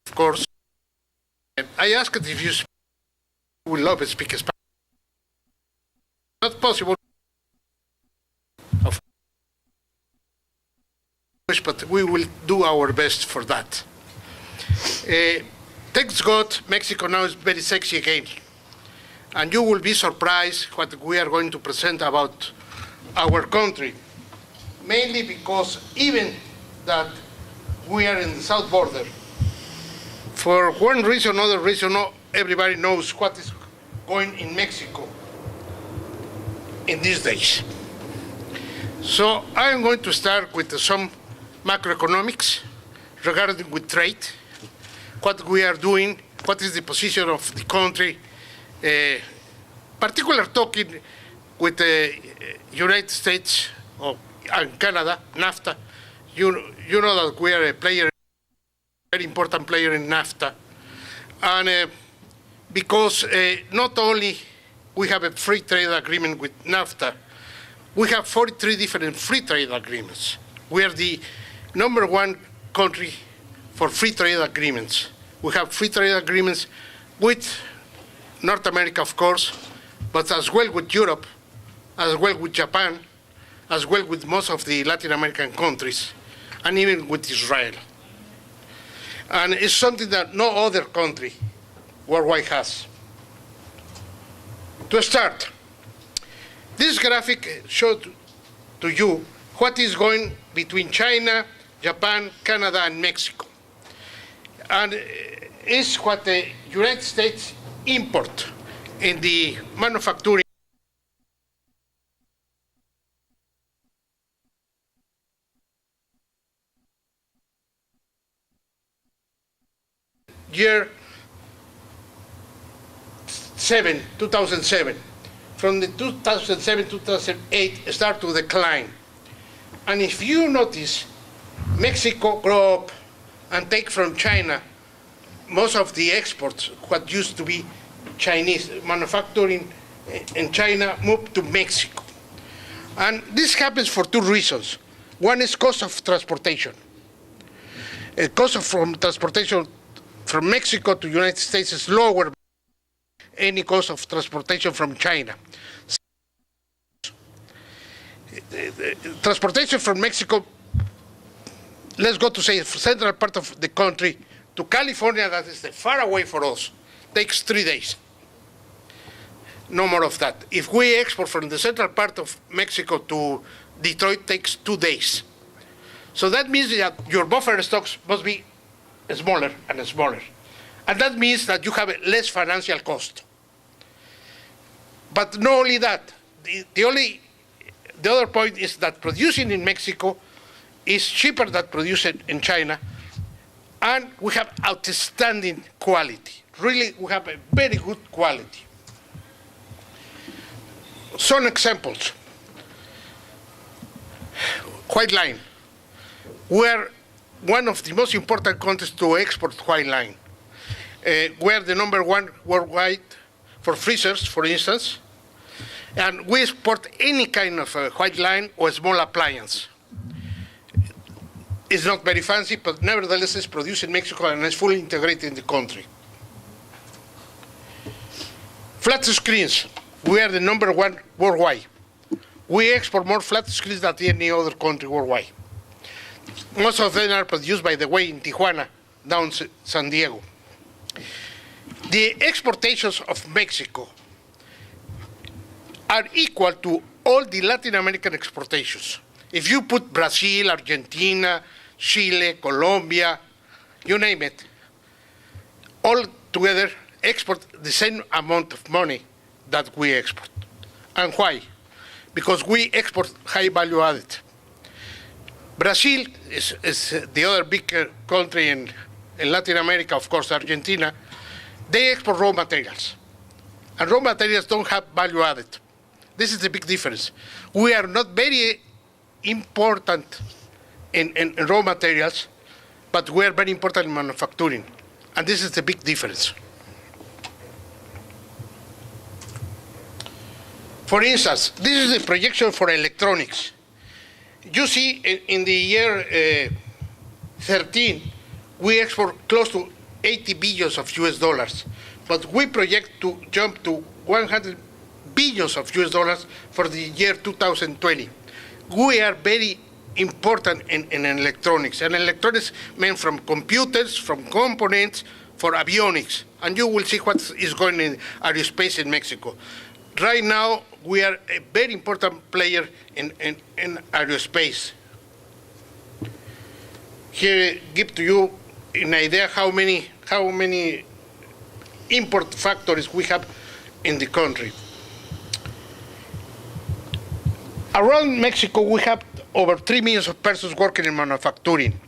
Of course, I asked if you will love speak Spanish. Not possible, of course, but we will do our best for that. Thanks God, Mexico now is very sexy again. And you will be surprised what we are going to present about our country. Mainly because even that we are in the south border, for one reason or another reason, not everybody knows what is going in Mexico in these days. So I am going to start with some macroeconomics regarding with trade, what we are doing, what is the position of the country, particularly talking with the United States and Canada, NAFTA. You know that we are a player, very important player in NAFTA. And because not only we have a free trade agreement with NAFTA, we have 43 different free trade agreements. We are the #1 country for free trade agreements. We have free trade agreements with North America, of course, but as well with Europe, as well with Japan, as well with most of the Latin American countries, and even with Israel. And it's something that no other country worldwide has. To start, this graphic shows to you what is going between China, Japan, Canada, and Mexico. And it's what the United States import in the manufacturing year 2007. From the 2007-2008 start to decline. And if you notice, Mexico grow up and take from China most of the exports, what used to be Chinese manufacturing in China, moved to Mexico. And this happens for two reasons. One is cost of transportation. Cost of transportation from Mexico to the United States is lower than any cost of transportation from China. Transportation from Mexico, let's go to say central part of the country to California, that is far away for us, takes 3 days. No more of that. If we export from the central part of Mexico to Detroit, takes 2 days. So that means that your buffer stocks must be smaller and smaller. And that means that you have a less financial cost. But not only that, the other point is that producing in Mexico is cheaper than producing in China, and we have outstanding quality. Really, we have a very good quality. Some examples. White line. We are one of the most important countries to export white line. We are the #1 worldwide for freezers, for instance, and we export any kind of white line or small appliance. It's not very fancy, but nevertheless it's produced in Mexico and is fully integrated in the country. Flat screens. We are the #1 worldwide. We export more flat screens than any other country worldwide. Most of them are produced, by the way, in Tijuana, down San Diego. The exportations of Mexico are equal to all the Latin American exportations. If you put Brazil, Argentina, Chile, Colombia, you name it, all together export the same amount of money that we export. And why? Because we export high value added. Brazil is the other big country in Latin America, of course, Argentina. They export raw materials. And raw materials don't have value added. This is the big difference. We are not very important in raw materials, but we are very important in manufacturing. And this is the big difference. For instance, this is the projection for electronics. You see in the year 13, we export close to 80 billions of US dollars, but we project to jump to 100 billions of US dollars for the year 2020. We are very important in electronics, and electronics mean from computers, from components, for avionics, and you will see what is going in aerospace in Mexico. Right now, we are a very important player in aerospace. Here, give to you an idea how many import factories we have in the country. Around Mexico, we have over 3 million persons working in manufacturing.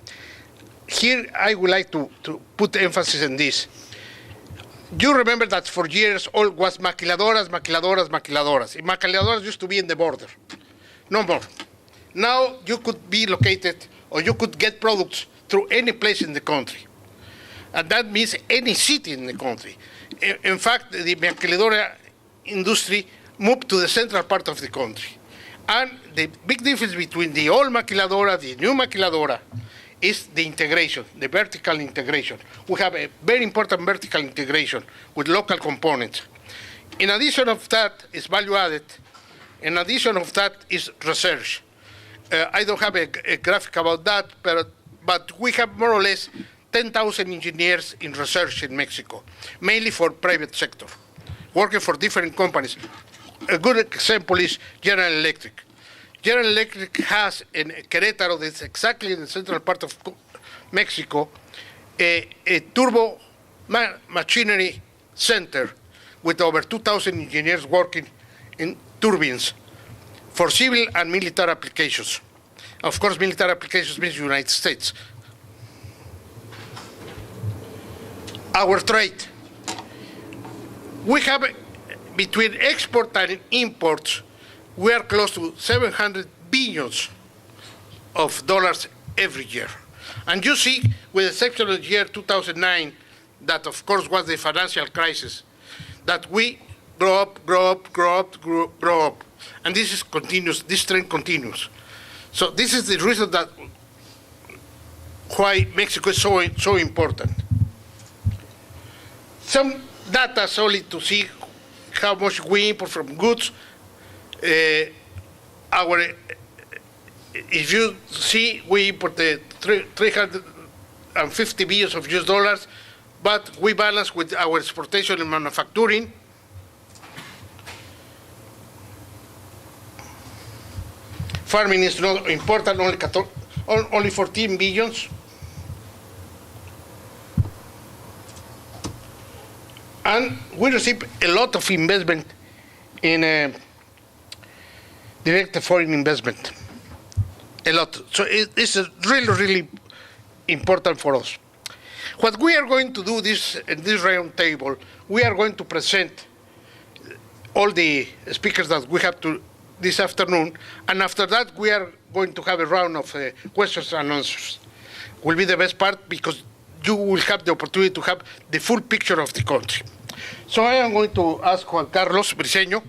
Here, I would like to put emphasis on this. You remember that for years, all was maquiladoras. And maquiladoras used to be in the border. No more. Now, you could be located, or you could get products through any place in the country. And that means any city in the country. In fact, the maquiladora industry moved to the central part of the country. And the big difference between the old maquiladora, the new maquiladora, is the integration, the vertical integration. We have a very important vertical integration with local components. In addition of that is value added. In addition of that is research. I don't have a graphic about that, but we have more or less 10,000 engineers in research in Mexico, mainly for private sector, working for different companies. A good example is General Electric. General Electric has in Querétaro, that's exactly in the central part of Mexico, a turbo machinery center with over 2,000 engineers working in turbines for civil and military applications. Of course, military applications means United States. Our trade. We have, between export and imports, we are close to 700 billions of dollars every year. And you see, with the exception of the year 2009, that of course was the financial crisis, that we grow up. And this is continuous, this trend continues. So this is the reason that why Mexico is so important. Some data solely to see how much we import from goods. If you see, we import 350 billions of US dollars, but we balance with our exportation and manufacturing. Farming is not important, only 14 billions. And we receive a lot of investment in direct foreign investment, a lot. So this is really important for us. What we are going to do in this round table, we are going to present all the speakers that we have this afternoon, and after that we are going to have a round of questions and answers. Will be the best part because you will have the opportunity to have the full picture of the country. So I am going to ask Juan Carlos Briceño.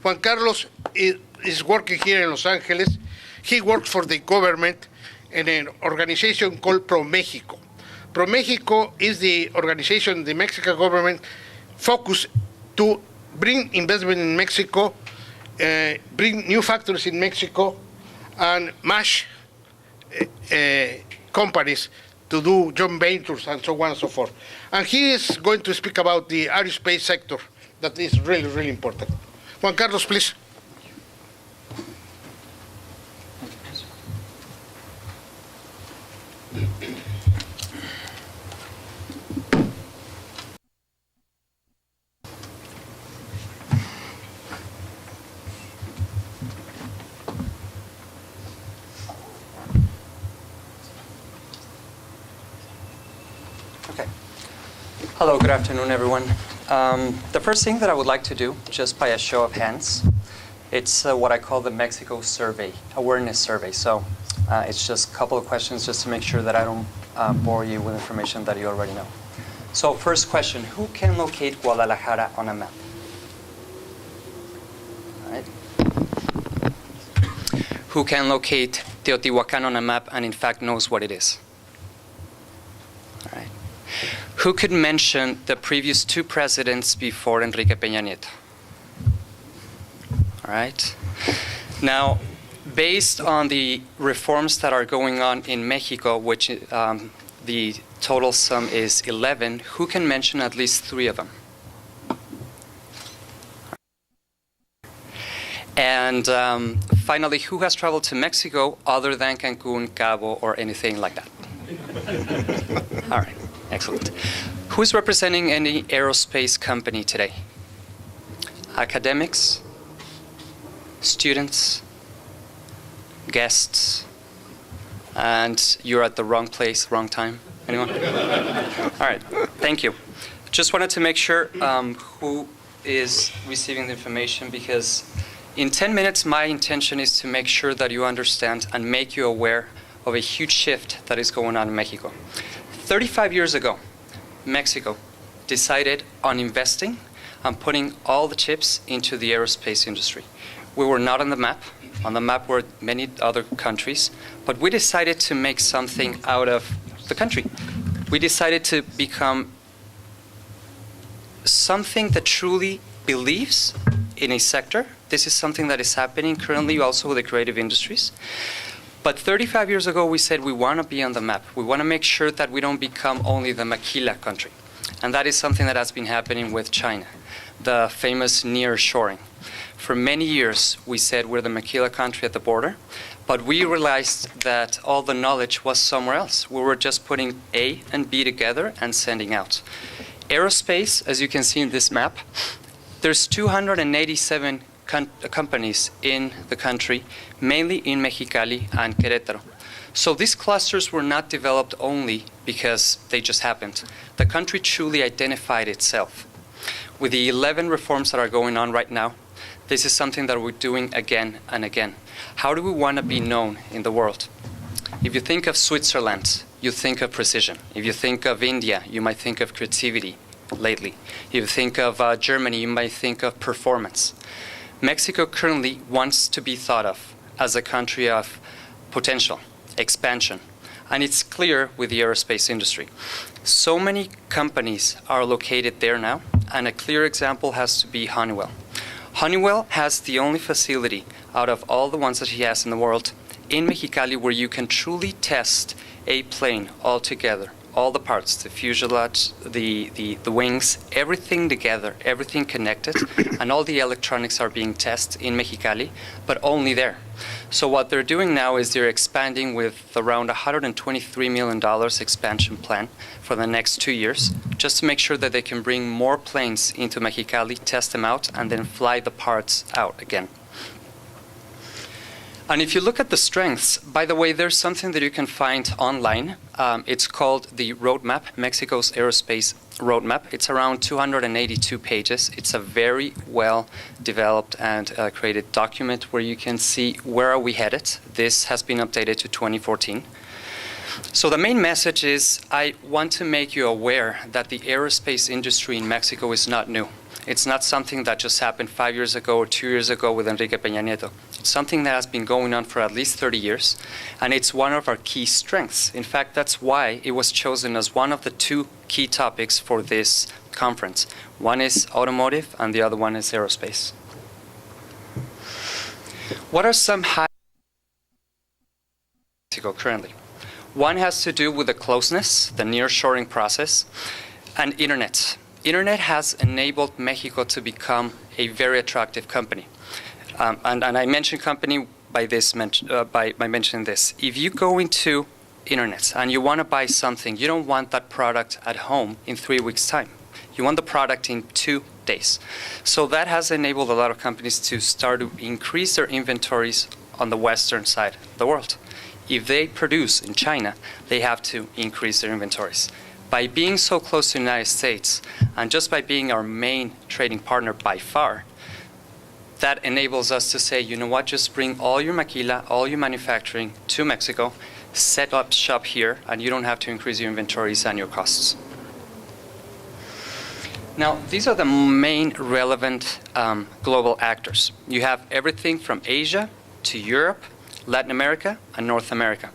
Juan Carlos is working here in Los Angeles. He works for the government in an organization called ProMéxico. ProMéxico is the organization the Mexican government focused to bring investment in Mexico, bring new factories in Mexico, and match companies to do joint ventures and so on and so forth. And he is going to speak about the aerospace sector that is really important. Juan Carlos, please. Hello, good afternoon, everyone. The first thing that I would like to do, just by a show of hands, it's what I call the Mexico survey, awareness survey. So it's just a couple of questions just to make sure that I don't bore you with information that you already know. So first question, who can locate Guadalajara on a map? All right. Who can locate Teotihuacan on a map and in fact knows what it is? All right. Who could mention the previous two presidents before Enrique Peña Nieto? All right. Now, based on the reforms that are going on in Mexico, which the total sum is 11, who can mention at least 3 of them? And finally, who has traveled to Mexico other than Cancun, Cabo, or anything like that? All right, excellent. Who's representing any aerospace company today? Academics, students, guests, and you're at the wrong place, wrong time. Anyone? All right, thank you. Just wanted to make sure who is receiving the information, because in 10 minutes, my intention is to make sure that you understand and make you aware of a huge shift that is going on in Mexico. 35 years ago, Mexico decided on investing and putting all the chips into the aerospace industry. We were not on the map. On the map were many other countries, but we decided to make something out of the country. We decided to become something that truly believes in a sector. This is something that is happening currently also with the creative industries. But 35 years ago, we said we want to be on the map. We want to make sure that we don't become only the maquila country. And that is something that has been happening with China, the famous nearshoring. For many years, we said we're the maquila country at the border, but we realized that all the knowledge was somewhere else. We were just putting A and B together and sending out. Aerospace, as you can see in this map, there's 287 companies in the country, mainly in Mexicali and Querétaro. So these clusters were not developed only because they just happened. The country truly identified itself. With the 11 reforms that are going on right now, this is something that we're doing again and again. How do we want to be known in the world? If you think of Switzerland, you think of precision. If you think of India, you might think of creativity lately. If you think of Germany, you might think of performance. Mexico currently wants to be thought of as a country of potential, expansion, and it's clear with the aerospace industry. So many companies are located there now, and a clear example has to be Honeywell. Honeywell has the only facility out of all the ones that he has in the world in Mexicali where you can truly test a plane all together. All the parts, the fuselage, the wings, everything together, everything connected, and all the electronics are being tested in Mexicali, but only there. So what they're doing now is they're expanding with around $123 million expansion plan for the next 2 years, just to make sure that they can bring more planes into Mexicali, test them out, and then fly the parts out again. And if you look at the strengths, by the way, there's something that you can find online. It's called the Roadmap, Mexico's Aerospace Roadmap. It's around 282 pages. It's a very well developed and created document where you can see where are we headed. This has been updated to 2014. So the main message is I want to make you aware that the aerospace industry in Mexico is not new. It's not something that just happened 5 years ago or 2 years ago with Enrique Peña Nieto. It's something that has been going on for at least 30 years, and it's one of our key strengths. In fact, that's why it was chosen as one of the 2 key topics for this conference. One is automotive, and the other one is aerospace. What are some high currently? One has to do with the closeness, the nearshoring process, and internet. Internet has enabled Mexico to become a very attractive company. And I mention company by mentioning this. If you go into internet and you want to buy something, you don't want that product at home in 3 weeks' time. You want the product in 2 days. So that has enabled a lot of companies to start to increase their inventories on the western side of the world. If they produce in China, they have to increase their inventories. By being so close to the United States, and just by being our main trading partner by far, that enables us to say, you know what, just bring all your maquila, all your manufacturing to Mexico, set up shop here, and you don't have to increase your inventories and your costs. Now, these are the main relevant global actors. You have everything from Asia to Europe, Latin America, and North America.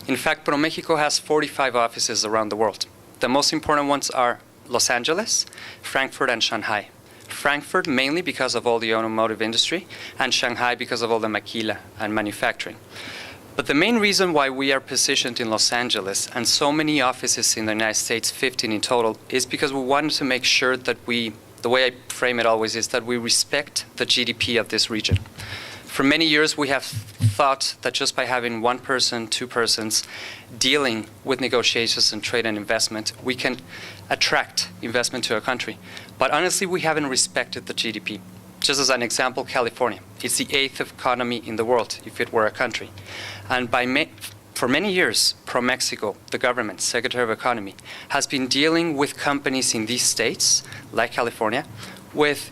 In fact, ProMexico has 45 offices around the world. The most important ones are Los Angeles, Frankfurt, and Shanghai. Frankfurt mainly because of all the automotive industry, and Shanghai because of all the maquila and manufacturing. But the main reason why we are positioned in Los Angeles and so many offices in the United States, 15 in total, is because we wanted to make sure that the way I frame it always is that we respect the GDP of this region. For many years, we have thought that just by having one person, two persons dealing with negotiations and trade and investment, we can attract investment to our country. But honestly, we haven't respected the GDP. Just as an example, California. It's the 8th economy in the world, if it were a country. And for many years, ProMexico, the government, Secretary of Economy, has been dealing with companies in these states, like California, with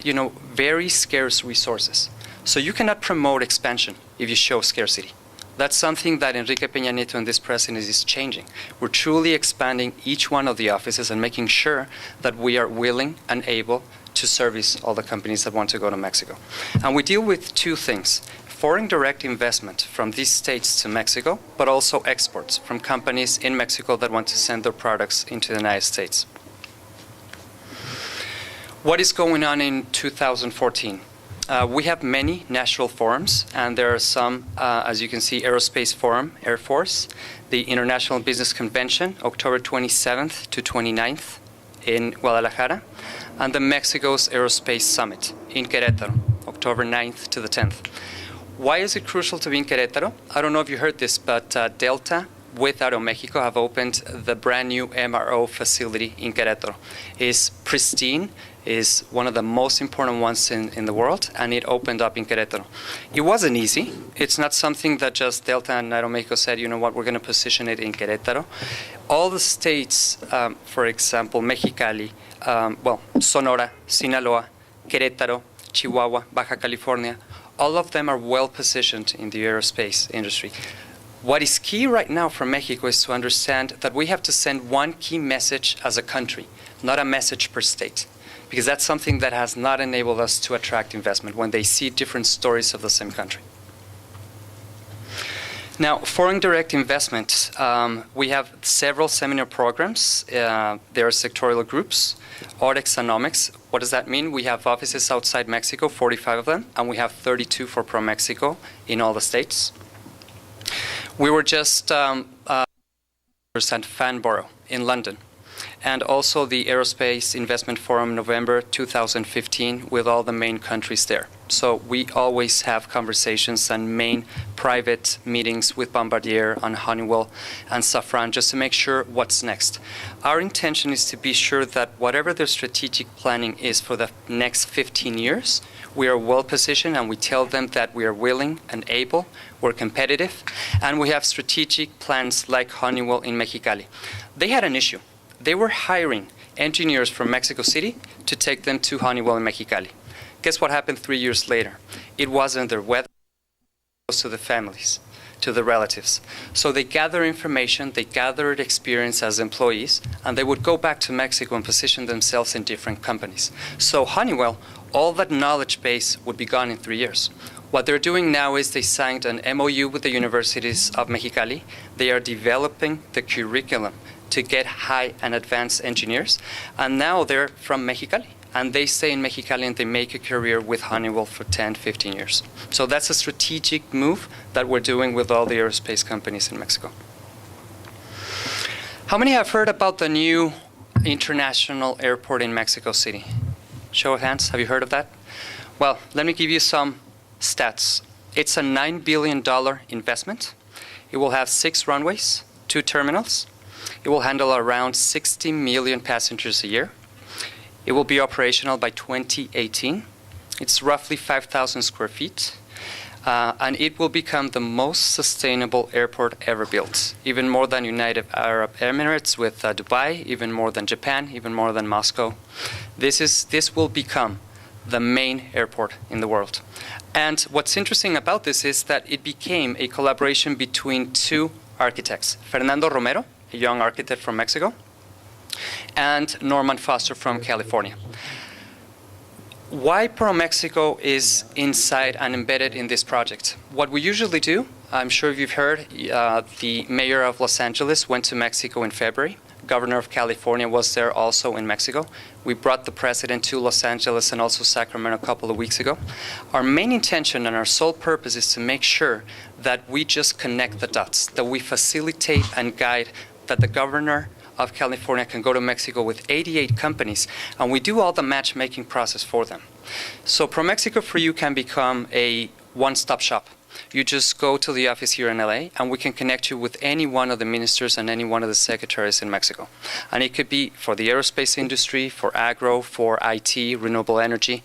very scarce resources. So you cannot promote expansion if you show scarcity. That's something that Enrique Peña Nieto and this president is changing. We're truly expanding each one of the offices and making sure that we are willing and able to service all the companies that want to go to Mexico. And we deal with two things: foreign direct investment from these states to Mexico, but also exports from companies in Mexico that want to send their products into the United States. What is going on in 2014? We have many national forums, and there are some, as you can see, Aerospace Forum, Air Force, the International Business Convention, October 27th to 29th in Guadalajara, and the Mexico's Aerospace Summit in Querétaro, October 9th to the 10th. Why is it crucial to be in Querétaro? I don't know if you heard this, but Delta with Aeromexico have opened the brand new MRO facility in Querétaro. It's pristine, is one of the most important ones in the world, and it opened up in Querétaro. It wasn't easy. It's not something that just Delta and Aeromexico said, you know what, we're going to position it in Querétaro. All the states, for example, Mexicali, Sonora, Sinaloa, Querétaro, Chihuahua, Baja California, all of them are well positioned in the aerospace industry. What is key right now for Mexico is to understand that we have to send one key message as a country, not a message per state, because that's something that has not enabled us to attract investment when they see different stories of the same country. Now, foreign direct investment, we have several seminar programs. There are sectorial groups. Audexonomics, what does that mean? We have offices outside Mexico, 45 of them, and we have 32 for ProMexico in all the states. We were just Fanborough in London, and also the Aerospace Investment Forum November 2015 with all the main countries there. So we always have conversations and main private meetings with Bombardier on Honeywell and Safran just to make sure what's next. Our intention is to be sure that whatever their strategic planning is for the next 15 years, we are well positioned, and we tell them that we are willing and able, we're competitive, and we have strategic plans like Honeywell in Mexicali. They had an issue. They were hiring engineers from Mexico City to take them to Honeywell in Mexicali. Guess what happened 3 years later? It wasn't their weather, it was to the families, to the relatives. So they gathered information, they gathered experience as employees, and they would go back to Mexico and position themselves in different companies. So Honeywell, all that knowledge base would be gone in 3 years. What they're doing now is they signed an MOU with the universities of Mexicali. They are developing the curriculum to get high and advanced engineers, and now they're from Mexicali. And they stay in Mexicali and they make a career with Honeywell for 10, 15 years. So that's a strategic move that we're doing with all the aerospace companies in Mexico. How many have heard about the new international airport in Mexico City? Show of hands, have you heard of that? Well, let me give you some stats. It's a $9 billion investment. It will have 6 runways, 2 terminals. It will handle around 60 million passengers a year. It will be operational by 2018. It's roughly 5,000 square feet. And it will become the most sustainable airport ever built, even more than United Arab Emirates with Dubai, even more than Japan, even more than Moscow. This will become the main airport in the world. And what's interesting about this is that it became a collaboration between 2 architects, Fernando Romero, a young architect from Mexico, and Norman Foster from California. Why ProMexico is inside and embedded in this project? What we usually do, I'm sure you've heard, the mayor of Los Angeles went to Mexico in February. governor of California was there also in Mexico. We brought the president to Los Angeles and also Sacramento a couple of weeks ago. Our main intention and our sole purpose is to make sure that we just connect the dots, that we facilitate and guide that the governor of California can go to Mexico with 88 companies, and we do all the matchmaking process for them. So ProMexico for You can become a one-stop shop. You just go to the office here in LA, and we can connect you with any one of the ministers and any one of the secretaries in Mexico. And it could be for the aerospace industry, for agro, for IT, renewable energy.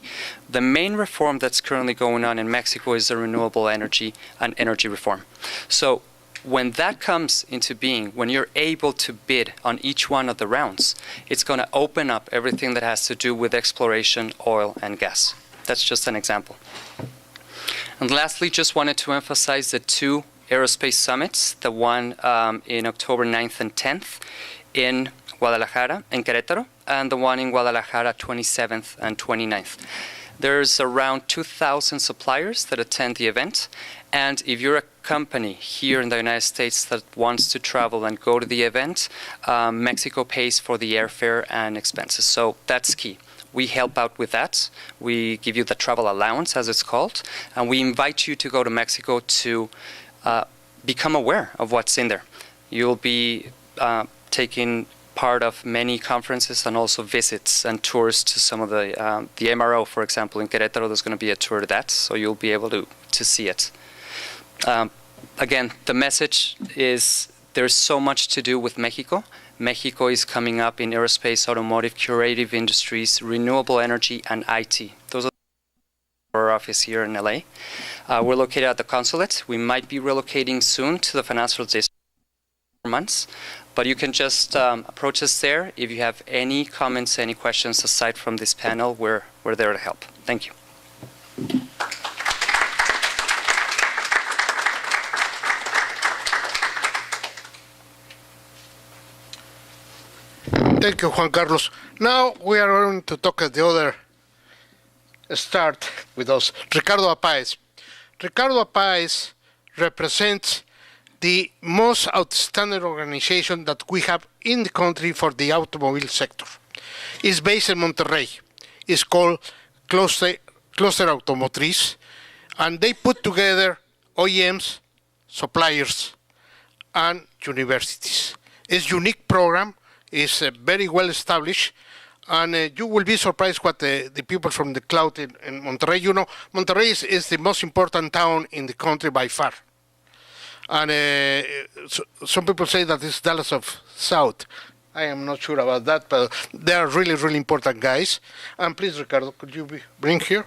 The main reform that's currently going on in Mexico is the renewable energy and energy reform. So when that comes into being, when you're able to bid on each one of the rounds, it's going to open up everything that has to do with exploration, oil, and gas. That's just an example. And lastly, just wanted to emphasize the two aerospace summits, the one in October 9th and 10th in Guadalajara, in Querétaro, and the one in Guadalajara 27th and 29th. There's around 2,000 suppliers that attend the event, and if you're a company here in the United States that wants to travel and go to the event, Mexico pays for the airfare and expenses, so that's key. We help out with that. We give you the travel allowance, as it's called, and we invite you to go to Mexico to become aware of what's in there. You'll be taking part of many conferences and also visits and tours to some of the MRO, for example, in Querétaro. There's going to be a tour to that, so you'll be able to see it. Again, the message is there's so much to do with Mexico. Mexico is coming up in aerospace, automotive, curative industries, renewable energy, and IT. Those are our office here in LA. We're located at the consulate. We might be relocating soon to the financial district for months, but you can just approach us there. If you have any comments, any questions aside from this panel, we're there to help. Thank you. Thank you, Juan Carlos. Now we are going to talk at the other start with us, Ricardo Apáez. Ricardo Apáez represents the most outstanding organization that we have in the country for the automobile sector. It's based in Monterrey. It's called Cluster Automotriz, and they put together OEMs, suppliers, and universities. It's a unique program. Is very well established, and you will be surprised what the people from the cloud in Monterrey, you know, Monterrey is the most important town in the country by far. And some people say that it's Dallas of South. I am not sure about that, but they are really, really important guys. And please, Ricardo, could you bring here?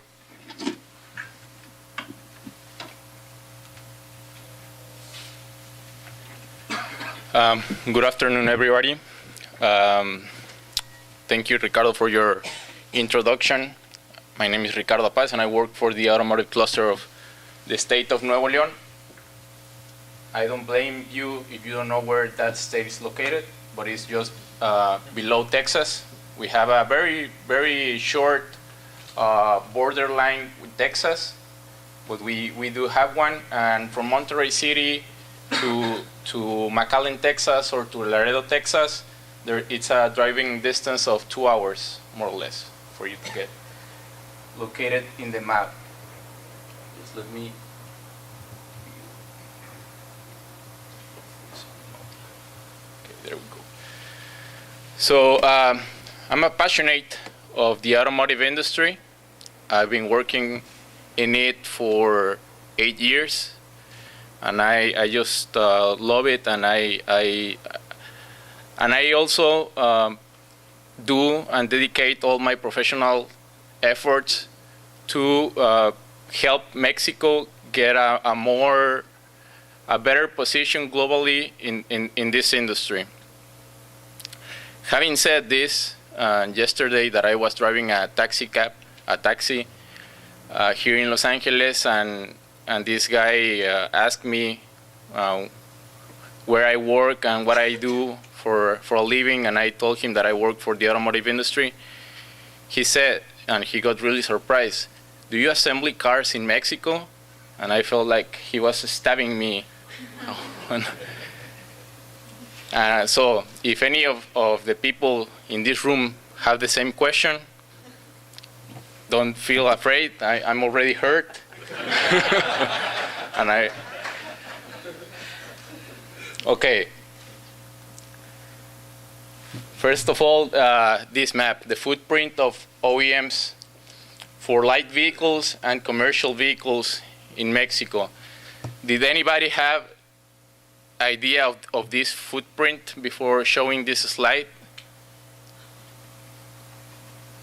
Good afternoon, everybody. Thank you, Ricardo, for your introduction. My name is Ricardo Apáez, and I work for the automotive cluster of the state of Nuevo León. I don't blame you if you don't know where that state is located, but it's just below Texas. We have a very, very short borderline with Texas, but we do have one. And from Monterrey City to McAllen, Texas, or to Laredo, Texas, it's a driving distance of 2 hours, more or less, for you to get located in the map. Just let me. Okay, there we go. So I'm a passionate of the automotive industry. I've been working in it for 8 years, and I just love it, and I also do and dedicate all my professional efforts to help Mexico get a better position globally in this industry. Having said this, yesterday that I was driving a taxi here in Los Angeles, and this guy asked me where I work and what I do for a living, and I told him that I work for the automotive industry. He said, and he got really surprised, "Do you assembly cars in Mexico?" And I felt like he was stabbing me. So if any of the people in this room have the same question, don't feel afraid. I'm already hurt. And okay. First of all, this map, the footprint of OEMs for light vehicles and commercial vehicles in Mexico. Did anybody have idea of this footprint before showing this slide?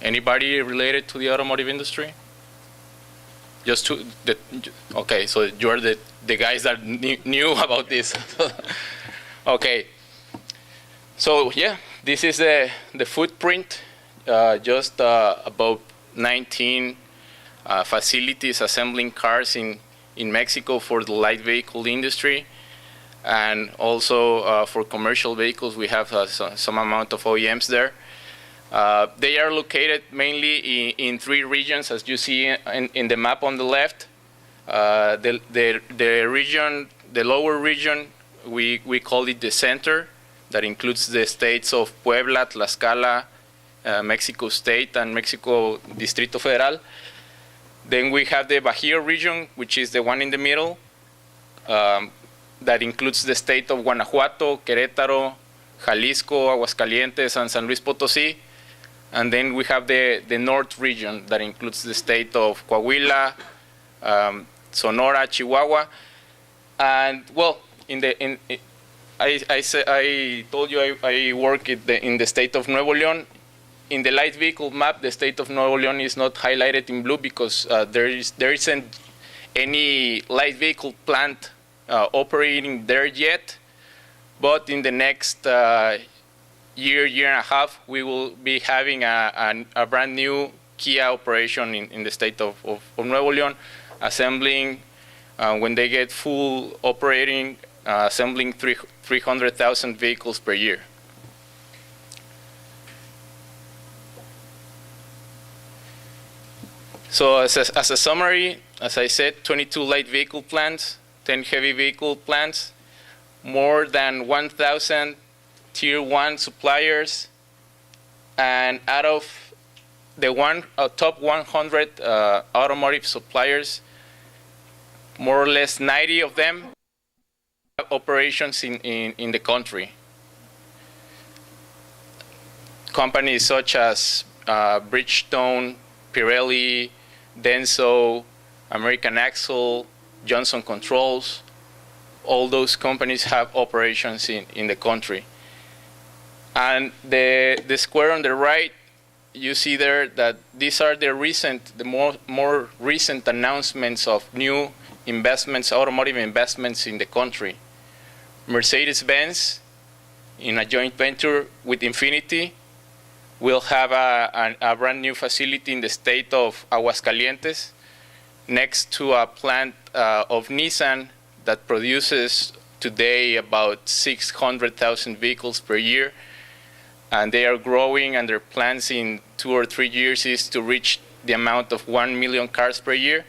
Anybody related to the automotive industry? Okay, so you're the guys that knew about this. Okay, so yeah, this is the footprint, just about 19 facilities assembling cars in Mexico for the light vehicle industry. And also for commercial vehicles, we have some amount of OEMs there. They are located mainly in 3 regions, as you see in the map on the left. The region, the lower region, we call it the center. That includes the states of Puebla, Tlaxcala, Mexico State, and Mexico Distrito Federal. Then we have the Bajío region, which is the one in the middle. That includes the state of Guanajuato, Querétaro, Jalisco, Aguascalientes, and San Luis Potosí. And then we have the north region that includes the state of Coahuila, Sonora, Chihuahua. And well, I told you I work in the state of Nuevo León. In the light vehicle map, the state of Nuevo León is not highlighted in blue because there isn't any light vehicle plant operating there yet. But in the next year and a half, we will be having a brand new Kia operation in the state of Nuevo León, assembling, when they get full operating, assembling 300,000 vehicles per year. So as a summary, as I said, 22 light vehicle plants, 10 heavy vehicle plants, more than 1,000 tier 1 suppliers, and out of the top 100 automotive suppliers, more or less 90 of them have operations in the country. Companies such as Bridgestone, Pirelli, Denso, American Axle, Johnson Controls, all those companies have operations in the country. And the square on the right, you see there that these are the more recent announcements of new investments, automotive investments in the country. Mercedes-Benz, in a joint venture with Infiniti, will have a brand new facility in the state of Aguascalientes, next to a plant of Nissan that produces today about 600,000 vehicles per year. And they are growing, and their plans in 2 or 3 years is to reach the amount of 1 million cars per year.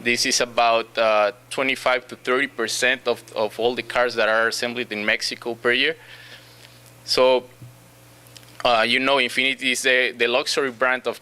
This is about 25 to 30% of all the cars that are assembled in Mexico per year. So, Infiniti is the luxury brand of